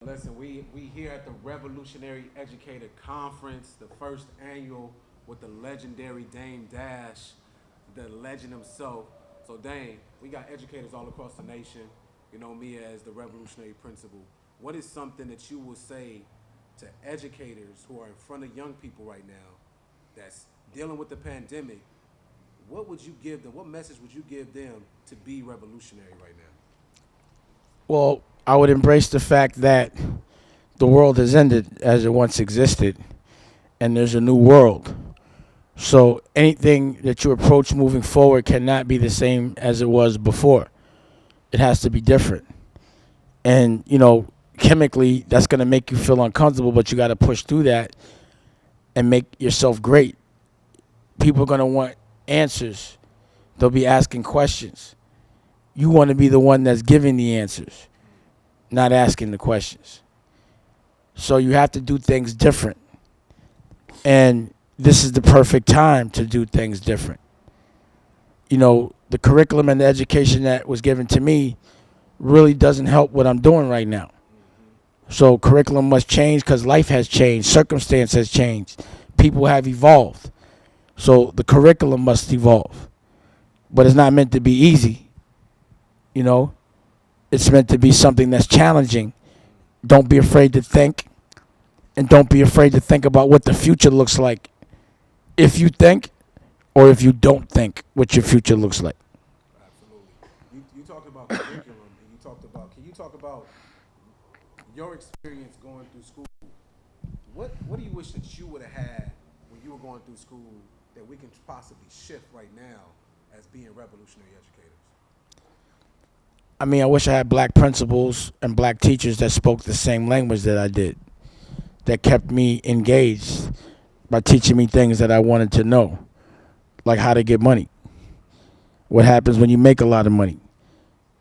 Listen, we here at the Revolutionary Educator Conference, the first annual with the legendary Dame Dash, the legend himself. So Dame, we got educators all across the nation. You know me as the Revolutionary Principal. What is something that you would say to educators who are in front of young people right now that's dealing with the pandemic? What would you give them? What message would you give them to be revolutionary right now? Well, I would embrace the fact that the world has ended as it once existed, and there's a new world. So anything that you approach moving forward cannot be the same as it was before. It has to be different. And, chemically, that's going to make you feel uncomfortable, but you got to push through that and make yourself great. People are going to want answers, they'll be asking questions. You want to be the one that's giving the answers, not asking the questions. So you have to do things different. And this is the perfect time to do things different. The curriculum and the education that was given to me really doesn't help what I'm doing right now. So curriculum must change because life has changed, circumstance has changed, people have evolved. So the curriculum must evolve. But it's not meant to be easy, you know. It's meant to be something that's challenging. Don't be afraid to think, and don't be afraid to think about what the future looks like if you think, or if you don't think what your future looks like. Absolutely. You talked about curriculum, and you talked about. Can you talk about your experience going through school? What do you wish that you would have had when you were going through school that we can possibly shift right now as being revolutionary educators? I mean, I wish I had black principals and black teachers that spoke the same language that I did, that kept me engaged by teaching me things that I wanted to know, like how to get money, what happens when you make a lot of money.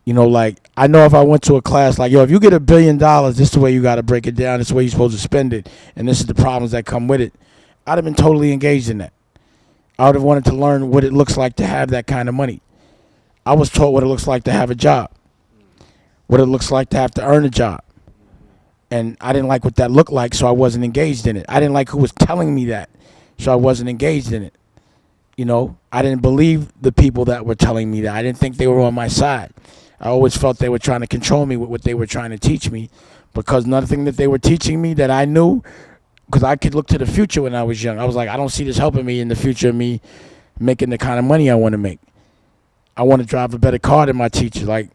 Like I know if I went to a class like, yo, if you get $1 billion, this is the way you got to break it down. This is the way you're supposed to spend it, and this is the problems that come with it. I'd have been totally engaged in that. I would have wanted to learn what it looks like to have that kind of money. I was taught what it looks like to have a job, what it looks like to have to earn a job, and I didn't like what that looked like, so I wasn't engaged in it. I didn't like who was telling me that, so I wasn't engaged in it. I didn't believe the people that were telling me that. I didn't think they were on my side. I always felt they were trying to control me with what they were trying to teach me, because nothing that they were teaching me that I knew, because I could look to the future when I was young. I was like, I don't see this helping me in the future of me making the kind of money I want to make. I want to drive a better car than my teacher. Like,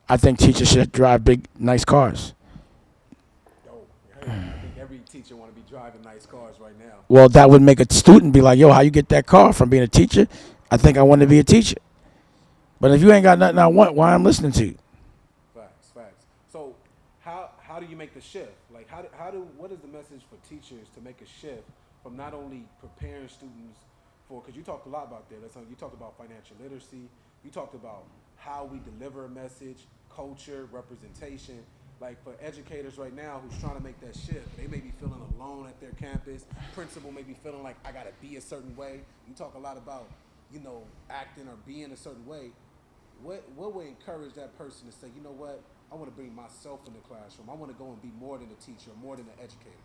I think teachers should drive big, nice cars. Yo, I think every teacher want to be driving nice cars right now. Well, that would make a student be like, yo, how you get that car from being a teacher? I think I want to be a teacher. But if you ain't got nothing I want, why I'm listening to you? Facts, facts. So, how do you make the shift? Like, how do what is the message for teachers to make a shift from not only preparing students for? Because you talked a lot about that. You talked about financial literacy. You talked about how we deliver a message, culture, representation. Like for educators right now who's trying to make that shift, they may be feeling alone at their campus. Principal may be feeling like I gotta be a certain way. You talk a lot about, acting or being a certain way. What would encourage that person to say, you know what, I want to bring myself in the classroom. I want to go and be more than a teacher, more than an educator.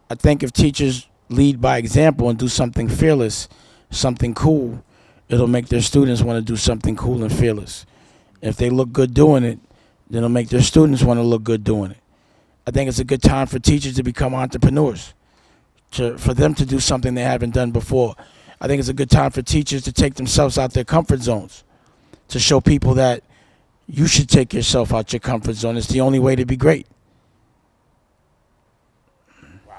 I think if teachers lead by example and do something fearless, something cool, it'll make their students want to do something cool and fearless. If they look good doing it, then it'll make their students want to look good doing it. I think it's a good time for teachers to become entrepreneurs, for them to do something they haven't done before. I think it's a good time for teachers to take themselves out their comfort zones, to show people that you should take yourself out your comfort zone. It's the only way to be great. Wow.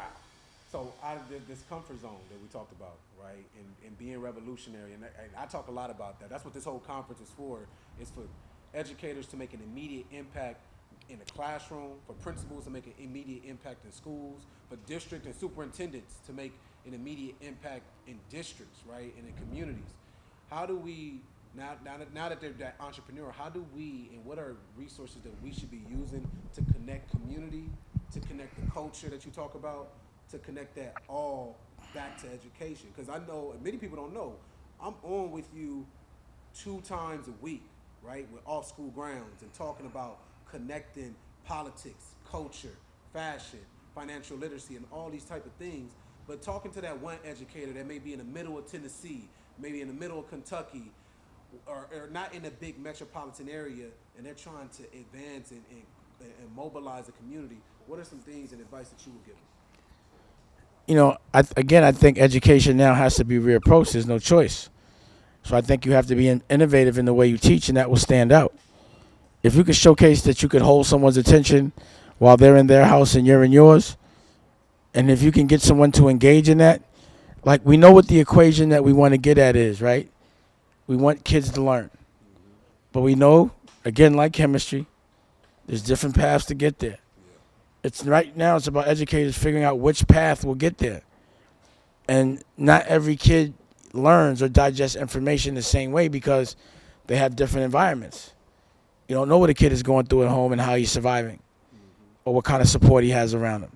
So out of this comfort zone that we talked about, right, and being revolutionary, and I talk a lot about that. That's what this whole conference is for. It's for educators to make an immediate impact in the classroom, for principals to make an immediate impact in schools, for district and superintendents to make an immediate impact in districts, right, and in communities. How do we now that they're that entrepreneur, how do we and what are resources that we should be using to connect community, to connect the culture that you talk about, to connect that all back to education? Because I know and many people don't know, I'm on with you 2 times a week, right, with off school grounds and talking about connecting politics, culture, fashion, financial literacy, and all these type of things. But talking to that one educator that may be in the middle of Tennessee, maybe in the middle of Kentucky, or not in a big metropolitan area, and they're trying to advance and mobilize the community, what are some things and advice that you would give them? I think education now has to be reapproached. There's no choice. So I think you have to be innovative in the way you teach, and that will stand out. If you could showcase that you could hold someone's attention while they're in their house and you're in yours, and if you can get someone to engage in that, like we know what the equation that we want to get at is, right? We want kids to learn. But we know, again, like chemistry, there's different paths to get there. It's right now it's about educators figuring out which path will get there. And not every kid learns or digests information the same way because they have different environments. You don't know what a kid is going through at home and how he's surviving or what kind of support he has around him.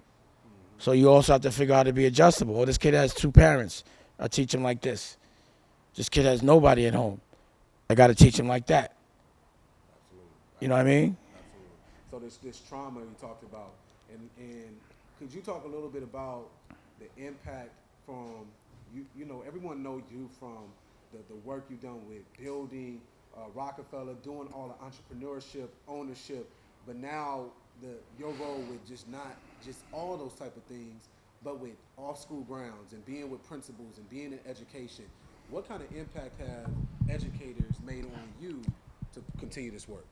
So you also have to figure out how to be adjustable. Oh, this kid has two parents. I'll teach him like this. This kid has nobody at home. I got to teach him like that. Absolutely. You know what I mean? Absolutely. So this trauma you talked about, and could you talk a little bit about the impact from you know everyone knows you from the work you've done with building Rockefeller, doing all the entrepreneurship, ownership, but now your role with just not just all those type of things, but with off school grounds and being with principals and being in education. What kind of impact have educators made on you to continue this work?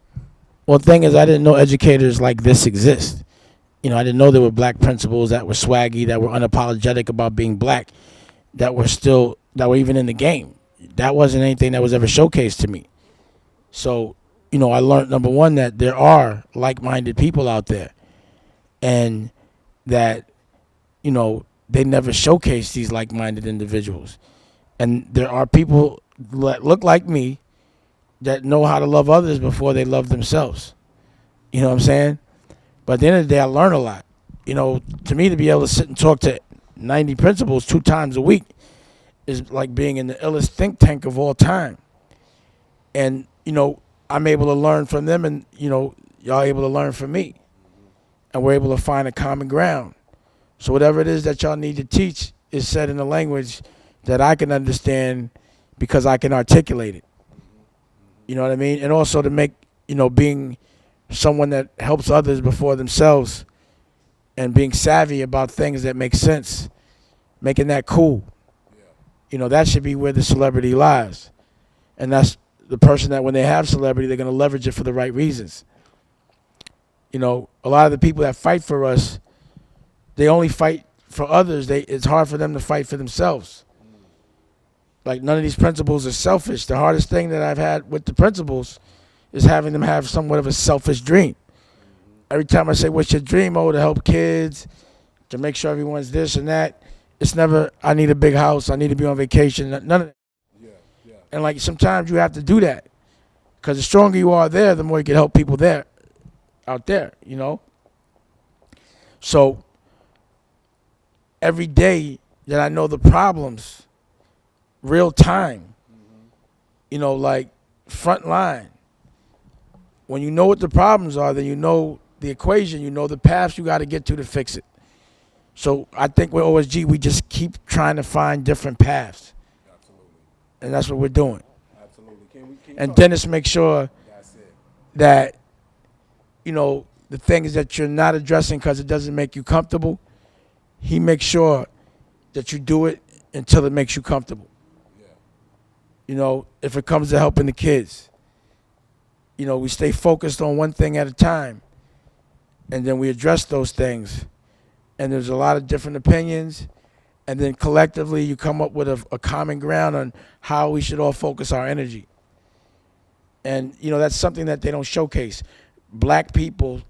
Well, the thing is, I didn't know educators like this exist. I didn't know there were black principals that were swaggy, that were unapologetic about being black, that were even in the game. That wasn't anything that was ever showcased to me. So, I learned number one that there are like-minded people out there, and that they never showcase these like-minded individuals. And there are people that look like me that know how to love others before they love themselves. You know what I'm saying? But at the end of the day, I learn a lot. To me, to be able to sit and talk to 90 principals 2 times a week is like being in the illest think tank of all time. And, I'm able to learn from them, and, y'all able to learn from me. And we're able to find a common ground. So whatever it is that y'all need to teach is said in a language that I can understand because I can articulate it. You know what I mean? And also to make, being someone that helps others before themselves and being savvy about things that make sense, making that cool. That should be where the celebrity lies. And that's the person that when they have celebrity, they're going to leverage it for the right reasons. A lot of the people that fight for us, they only fight for others. It's hard for them to fight for themselves. Like, none of these principals are selfish. The hardest thing that I've had with the principals is having them have somewhat of a selfish dream. Every time I say, what's your dream? Oh, to help kids, to make sure everyone's this and that. It's never, I need a big house, I need to be on vacation. None of that. Yeah, yeah. And, like, sometimes you have to do that. Because the stronger you are there, the more you can help people out there. So, every day that I know the problems, real time, like front line. When you know what the problems are, then you know the equation, you know the paths you got to get to fix it. So I think with OSG, we just keep trying to find different paths. Absolutely. And that's what we're doing. Absolutely. Can you And talk? Dennis makes sure That's it. that, the things that you're not addressing because it doesn't make you comfortable, he makes sure that you do it until it makes you comfortable. Yeah. If it comes to helping the kids, we stay focused on one thing at a time, and then we address those things. And there's a lot of different opinions, and then collectively you come up with a common ground on how we should all focus our energy. And, that's something that they don't showcase. Black people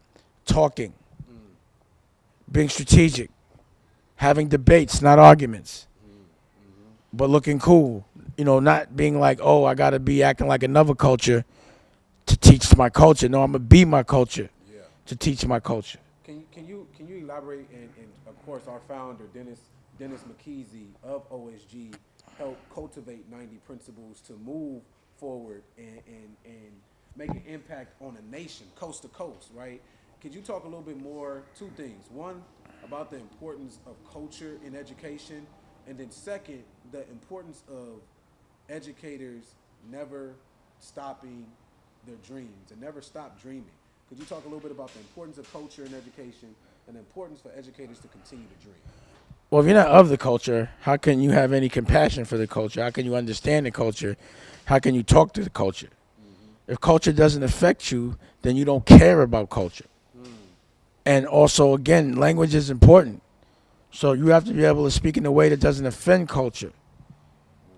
talking, being strategic, having debates, not arguments, but looking cool. Not being like, oh, I got to be acting like another culture to teach my culture. No, I'm going to be my culture to teach my culture. Can you elaborate? And of course, our founder Dennis McKeezy of OSG helped cultivate 90 principles to move forward and make an impact on a nation, coast to coast. Right? could you talk a little bit more? Two things. One, about the importance of culture in education, and then second, the importance of educators never stopping their dreams and never stop dreaming. Could you talk a little bit about the importance of culture in education and the importance for educators to continue to dream? Well, if you're not of the culture, how can you have any compassion for the culture? How can you understand the culture? How can you talk to the culture? If culture doesn't affect you, then you don't care about culture. And also, again, language is important. So you have to be able to speak in a way that doesn't offend culture,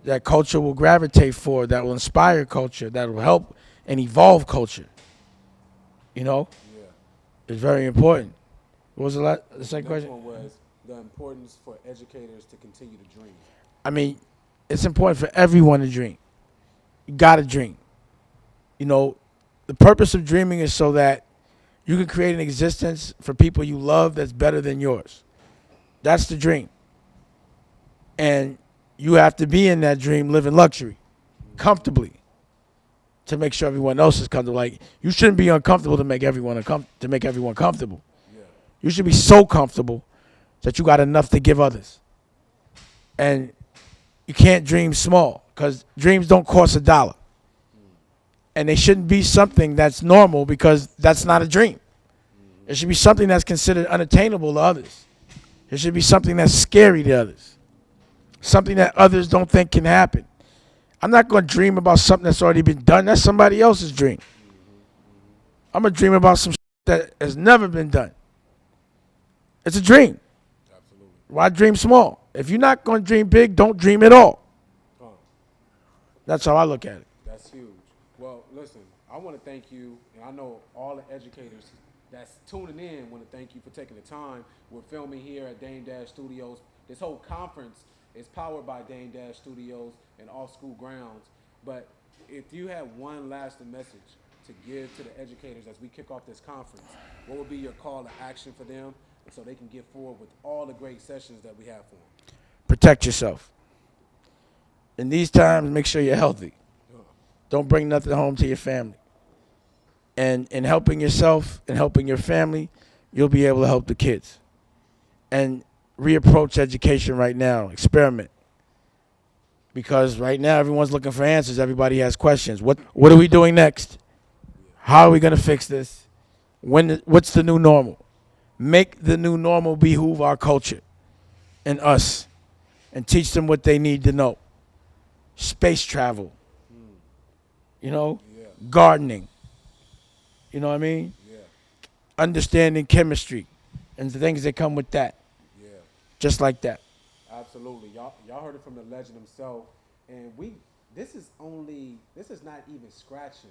that culture will gravitate for, that will inspire culture, that will help and evolve culture. You know, Yeah. it's very important. What was the second Next question? one was the importance for educators to continue to dream. I mean, it's important for everyone to dream. You gotta dream. You know, the purpose of dreaming is so that you can create an existence for people you love that's better than yours. That's the dream. And you have to be in that dream living luxury, comfortably, to make sure everyone else is comfortable. Like, you shouldn't be uncomfortable to make everyone comfortable. Yeah. You should be so comfortable that you got enough to give others. And you can't dream small because dreams don't cost $1. And they shouldn't be something that's normal because that's not a dream. It should be something that's considered unattainable to others. It should be something that's scary to others. Something that others don't think can happen. I'm not going to dream about something that's already been done. That's somebody else's dream. I'm going to dream about some that has never been done. It's a dream. Absolutely. Why dream small? If you're not going to dream big, don't dream at all. Huh. That's how I look at it. That's huge. Well, listen, I want to thank you, and I know all the educators that's tuning in want to thank you for taking the time. We're filming here at Dame Dash Studios. This whole conference is powered by Dame Dash Studios and Off School Grounds. But if you had one lasting message to give to the educators as we kick off this conference, what would be your call to action for them so they can get forward with all the great sessions that we have for them? Protect yourself. In these times, make sure you're healthy. Don't bring nothing home to your family. And in helping yourself and helping your family, you'll be able to help the kids. And reapproach education right now. Experiment. Because right now everyone's looking for answers. Everybody has questions. What are we doing next? How are we going to fix this? What's the new normal? Make the new normal behoove our culture and us, and teach them what they need to know. Space travel, you know, Yeah, gardening, you know what I mean? yeah, Understanding chemistry and the things that come with that, yeah. just like that. Absolutely. Y'all heard it from the legend himself. And this is not even scratching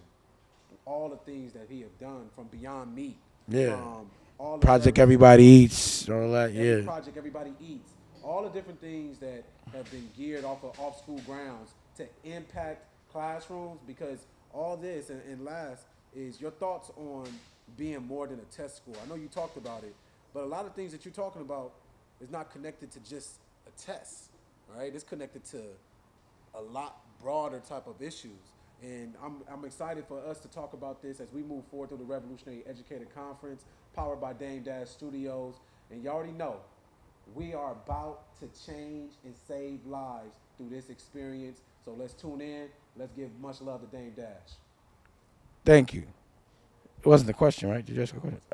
all the things that he have done from Beyond Meat. Yeah. From all the Project services, Everybody Eats, all that, every yeah. project everybody eats, all the different things that have been geared off of off school grounds to impact classrooms, because all this and last is your thoughts on being more than a test score. I know you talked about it, but a lot of things that you're talking about is not connected to just a test, right? It's connected to a lot broader type of issues. And I'm excited for us to talk about this as we move forward through the Revolutionary Educator Conference, powered by Dame Dash Studios. And you already know, we are about to change and save lives through this experience. So let's tune in. Let's give much love to Dame Dash. Thank you. It wasn't a question, right? Did you ask a question?